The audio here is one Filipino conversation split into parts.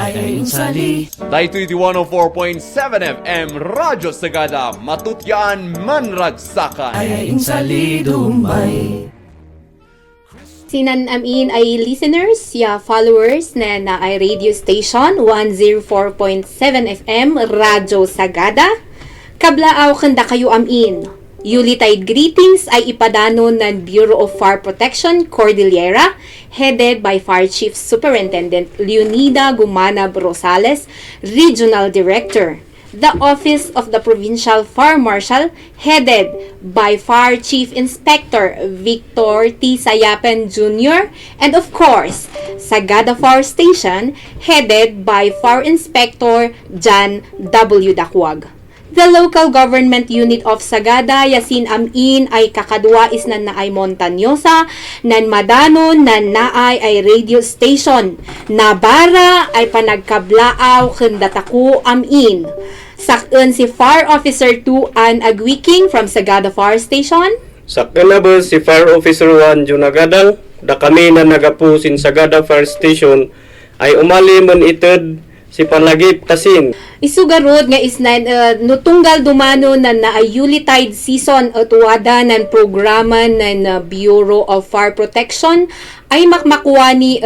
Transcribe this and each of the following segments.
Ay insali. Dahito iti 104.7 FM Radyo Sagada Matutyan Manragsakan. Ay insali dumay. Sinan amin ay listeners, followers na ay radio station 104.7 FM Radyo Sagada. Kablaaw kanda kayo amin. Yuletide greetings ay ipadanon ng Bureau of Fire Protection Cordillera, headed by Fire Chief Superintendent Leonida Gumanab Rosales, Regional Director. The Office of the Provincial Fire Marshal, headed by Fire Chief Inspector Victor T. Sayapen Jr. And of course, Sagada Fire Station, headed by Fire Inspector Jan W. Dakwag. The local government unit of Sagada, Yasin Amin ay kakadwa is nan naay Montañosa, nan Madanon, nan naay ay radio station. Nabara ay panagkablaaw kendataku Amin. Sakun si Fire Officer 2 An Agwiking from Sagada Fire Station. Sakun na si Fire Officer 1 Junagadang, da kami na nagapusin Sagada Fire Station ay umali man ited si Palagip Tasin. Isugarod nga isnan nutunggal dumano na Yuletide season at wada ng programa ng Bureau of Fire Protection ay makmakuwani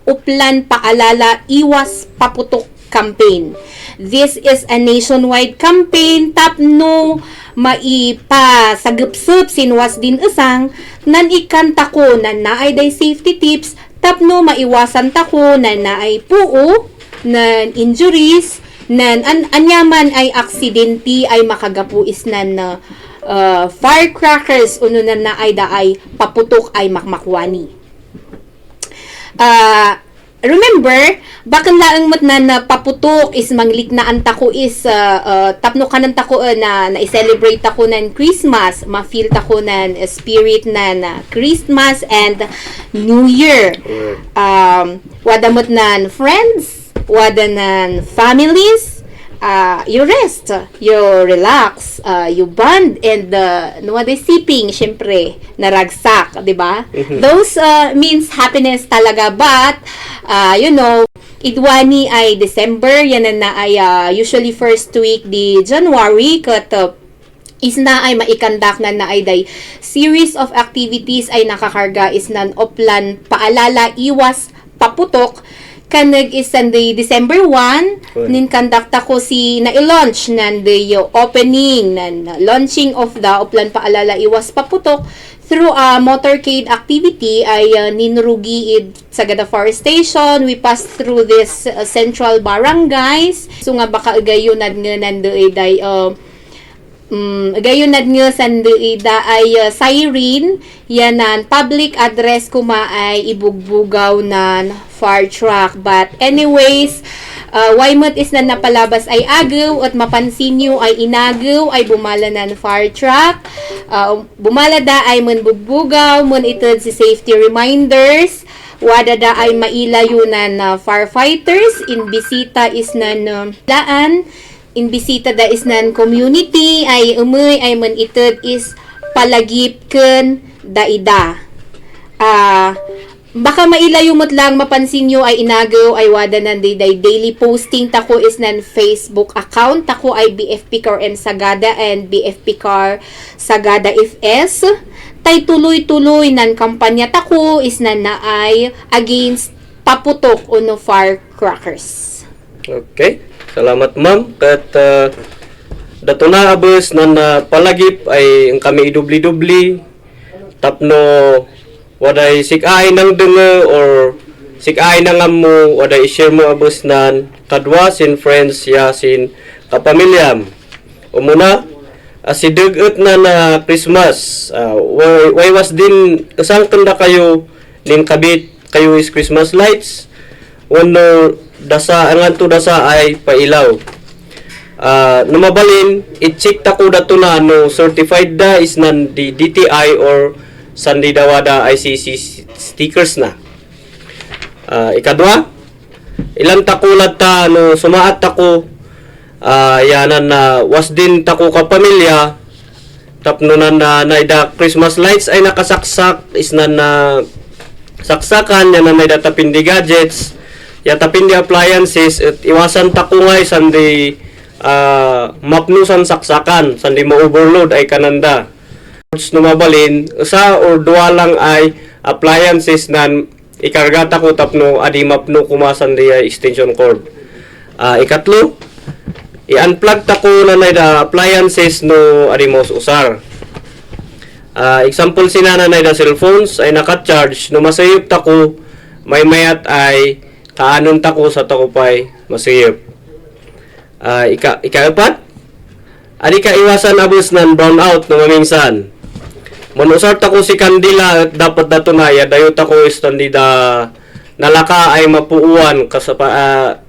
uplan paalala iwas paputok campaign. This is a nationwide campaign tapno maipasagupsup sinwas din isang nan ikanta ko na naay day safety tips tapno maiwasan tako na naay puo nan injuries nan anyaman ay aksidente ay makagapuis nan firecrackers uno na ay daay paputok ay makmakwani. Remember, bakan laang mat na paputok is mangliknaan tako is tapno kanan tako na i-celebrate ako ng Christmas, ma-feel tako ng spirit na Christmas and New Year. Wadamot nan friends, wada nan families, you rest, you relax, you bond, and wada sipping, syempre, naragsak, di ba? Those means happiness talaga, but, idwani ay December, yan na ay usually first week di January, kat is na ay maikandak na ay day series of activities ay nakakarga is nan oplan paalala iwas paputok kanag is Sunday December 1 nin kandakta ko si na-launch nan the opening nan launching of the uplan paalala iwas paputok through a motorcade activity ay ninrugi Sagada Fire Station. We passed through this central barangays so nga baka gayunad nga nandoy day gayunad nga sandoida ay siren yanan public address kuma ay ibugbugaw nan fire truck. But anyways, waymot is na napalabas ay agaw at mapansin nyo ay inagaw ay bumala nan fire truck. Bumala da ay munbugbugaw mun itod si safety reminders. Wada da ay mailayo nan firefighters. In bisita is nan daan. In bisita da is nan community ay umuy ay man itod is palagip ken daida. Baka mailayo mo't lang mapansin nyo ay inagaw ay wada nan daily posting tako is nan Facebook account tako ay BFP Car and Sagada and BFP Car Sagada FS. Tay tuloy-tuloy nan kampanya tako is nan naay against paputok o no firecrackers. Okay. Salamat ma'am. Kat dato na abos na palagip ay ang kami idubli-dubli tapno waday sikay nang dungo or sikay nang amo waday share mo abos nan kadwa sin friends ya sin kapamilyam. Umuna si dugot na Christmas why was din kasang tanda kayo nin kabit kayo is Christmas lights wano dasa angan to dasa ay pailaw. Numabalin i-check ta ko dato na no certified da is nan di DTI or Sandi Dawada ICC stickers na. Ikadwa ilang takulat ta no sumaat ako yanan na was din tako ka pamilya tapno na naida Christmas lights ay nakasaksak is na saksakan, yan nanay da tapindi gadgets, ya tapindi appliances, at iwasan ta ko ngay sandi mapnusan saksakan, sandi ma-overload ay kananda. Numabalin, usa or duwa lang ay appliances nan ikargata ko tapno adi mapno kumasan di extension cord. Ikatlo, i-unplug ta ko nanay da appliances no adi mo usar. Example sina nanay da cellphones ay naka-charge no masayop ta ko may mayat ay kaanon ta ko sa takupay masayop. Ika-apat, adi ka iwasan abos ng brownout no maminsan. Manusart ako si kandila at dapat dato na ya dayot ako is tandida nalaka ay mapuuan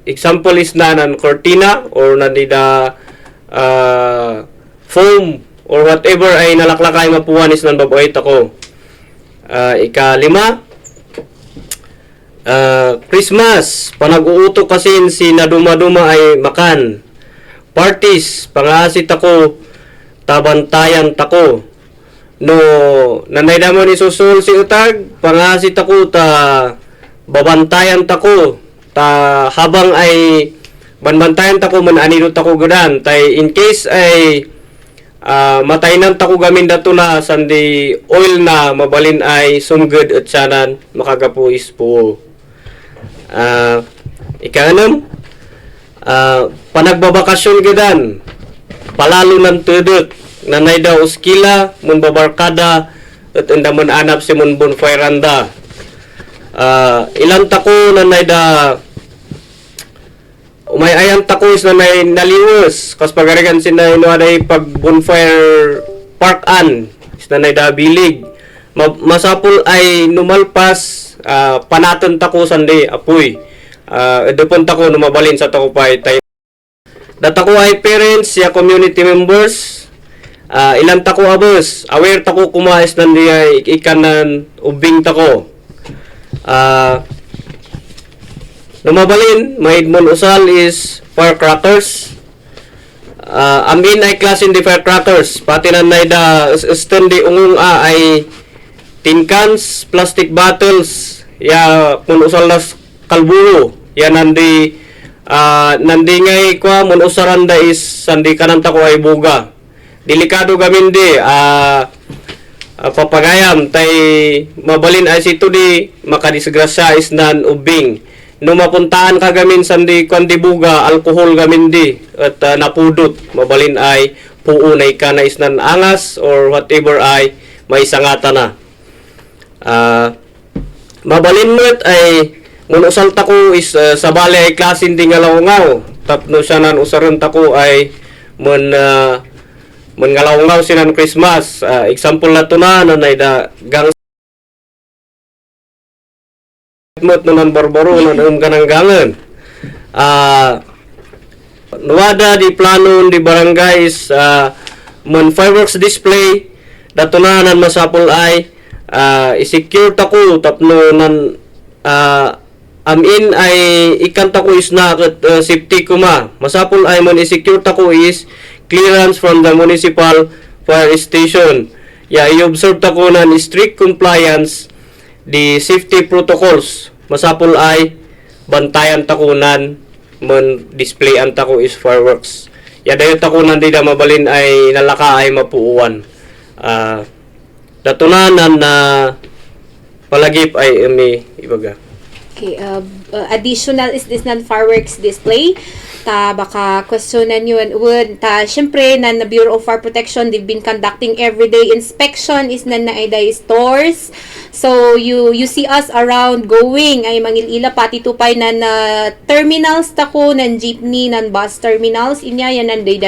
example is na nan cortina or nandida foam or whatever ay nalaklaka ay mapuuan is nan babayit ako. Ika-5, Christmas, panag-uuto kasi si naduma-duma ay makan. Parties, pangasit ako, tabantayan tako. No, nanay damon isusul si utag, pangasit ako ta babantayan tako. Ta habang ay banbantayan tako man anino tako gudan. Tay in case ay matainan tako gamin dato na sandi oil na mabalin ay sumged at sanan makagapuis po. Ika-6, panagbabakasyon gadan, palalo ng tudot, nanay daw uskila, mun babarkada, at andaman anap si mun bonfiranda. Ilan tako nanay da, umayayan tako is nanay naliwas, kas pagarigan sinay no aday pag bonfire park-an, is nanay da bilig. Masapul ay numalpas, panaton tako sandi apoy. Dupon tako numabalin sa takupay tayo. Datako ay parents, ya community members, ilan tako abos, aware tako kumais nandi ay ikanan ubing tako. Numabalin, mahidmon usal is firecrackers. Amin ay klasin di firecrackers, pati nanay da standi ungung ay tin cans, plastic bottles, ya kung usal nas kalburo, ya nandi ngay kwa mun usaranda is sandi kananta ko ay buga. Delikado gamin di papagayam tay mabalin ay sito di makadisgrasya is nan ubing. No mapuntaan ka gamin sandi kwan di buga, alkohol gamin di at napudot mabalin ay puunay ka na is nan angas or whatever ay may sangata na. Mabalin mo ay munusal tako is sa bali ay klasin di ngalaw-ngaw. Tapno siya nan usaron tako ay mun ngalaw-ngaw sinan Christmas. Example na to na nanay da gang mot nan barbaro nan ganang-gangan. Nuwada di plano di barangay is mun fireworks display dato na nan masapol ay i-secure tako tapno nan amin ay ikan tako is na safety kuma. Masapol ay man i-secure tako is clearance from the municipal fire station. I-observe tako nan strict compliance the safety protocols. Masapol ay bantayan tako nan man display an tako is fireworks. Dayo tako nan di da mabalin ay nalaka ay mapuuan. Datunanan na palagip ay ibaga. Okay, additional is this non-fireworks display. Ta baka questionan yun. Ta syempre na Bureau of Fire Protection, they've been conducting everyday inspection is na naiday stores. So you see us around going ay mangilila pati tupay na terminals tako nan jeepney nan bus terminals inya yan nanday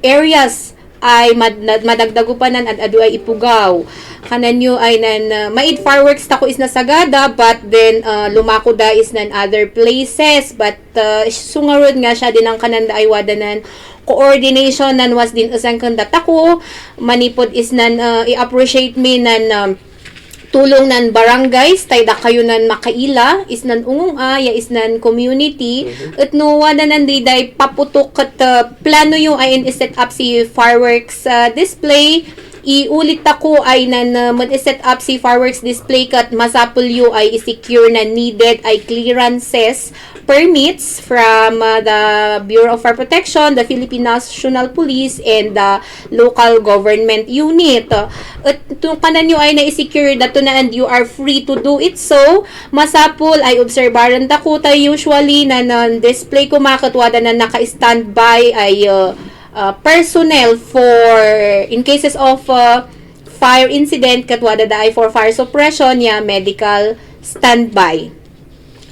areas ay madagdago pa nan adu ay ipugaw kanan nyo ay nan maid fireworks tako is nasagada but then lumako da is nan other places but sungarod nga siya din ang kananda ay wadanan coordination nan was din usang kanda tako manipod is nan i-appreciate me nan tulong nan barangays tay da kayo nan makaila is nan ungong ya is nan community at no wada nan day paputok at plano yung ay set up si fireworks display iulit ako ay mag-set up si fireworks display kat masapul yu ay i-secure na needed ay clearances permits from the Bureau of Fire Protection, the Philippine National Police, and the local government unit. At kung kanan nyo ay na-secure dato na and you are free to do it so, masapul ay obserbaran tako tayo usually na display ko makatwada na naka-standby ay personnel for in cases of fire incident katwada da ay for fire suppression ya medical standby.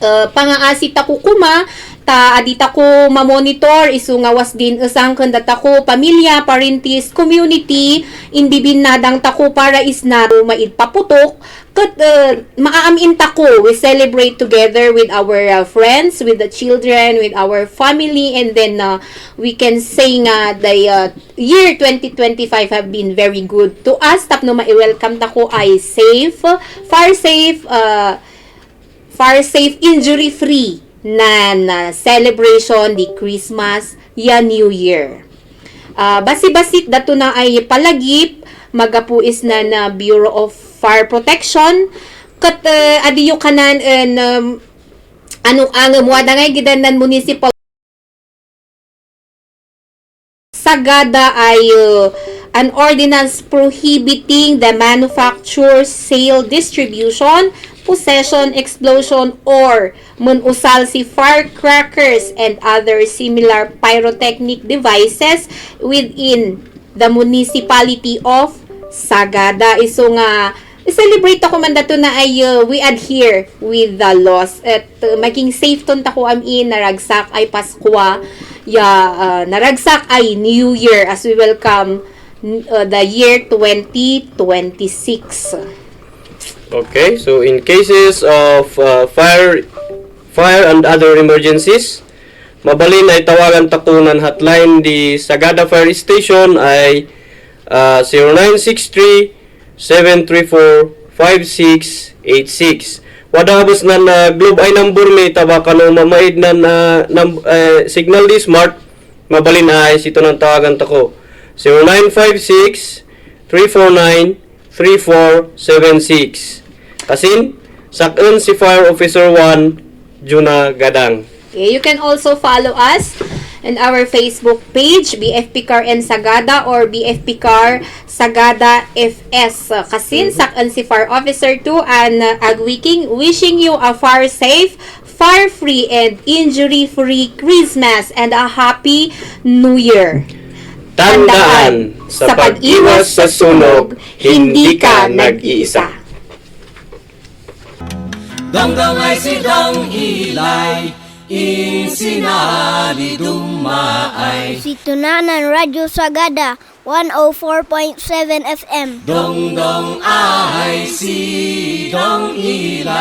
Pangaasi tako kuma ta adita ko ma-monitor isungawas din isang kandata ko pamilya, parentis, community indibin nadang tako para isnaro maidpaputok kat maaamin tako we celebrate together with our friends, with the children, with our family, and then we can say nga the year 2025 have been very good to us. Tapno ma-welcome tako ay safe, fire safe, injury-free na celebration di Christmas ya New Year. Basi-basit dato na ay palagip magapuis na Bureau of Fire Protection kat adiyo kanan ano ang muada ngay gidanan municipal Sagada ay an ordinance prohibiting the manufacture, sale, distribution, possession, explosion, or manusal si firecrackers and other similar pyrotechnic devices within the municipality of Sagada. Iso nga, celebrate ako man dato na ay we adhere with the laws at maging safe ton tako amin naragsak ay Paskwa naragsak ay New Year as we welcome the year 2026. Okay, so in cases of fire and other emergencies, mabalin ay tawagan takunan hotline di Sagada Fire Station ay 0963-734-5686. Wadabos na globe ay number may tabakano mamaid na signal di smart, mabalin ay sito ng tawagan tako 0956-349-3476. Kasin, sakun si Fire Officer 1, Juna Gadang. Okay, you can also follow us in our Facebook page, BFP Car and Sagada or BFP Car Sagada FS. Kasin, sakan si Fire Officer 2 and Agwiking, wishing you a fire safe, fire-free and injury-free Christmas and a happy New Year. Tandaan, sa pag-iwas sa sunog, hindi ka nag-iisa. Dangdang ay sidang ilay, insinali dumaay. Si Tunanan Radyo Sagada, 104.7 FM. Dongdong ay sidang ilay.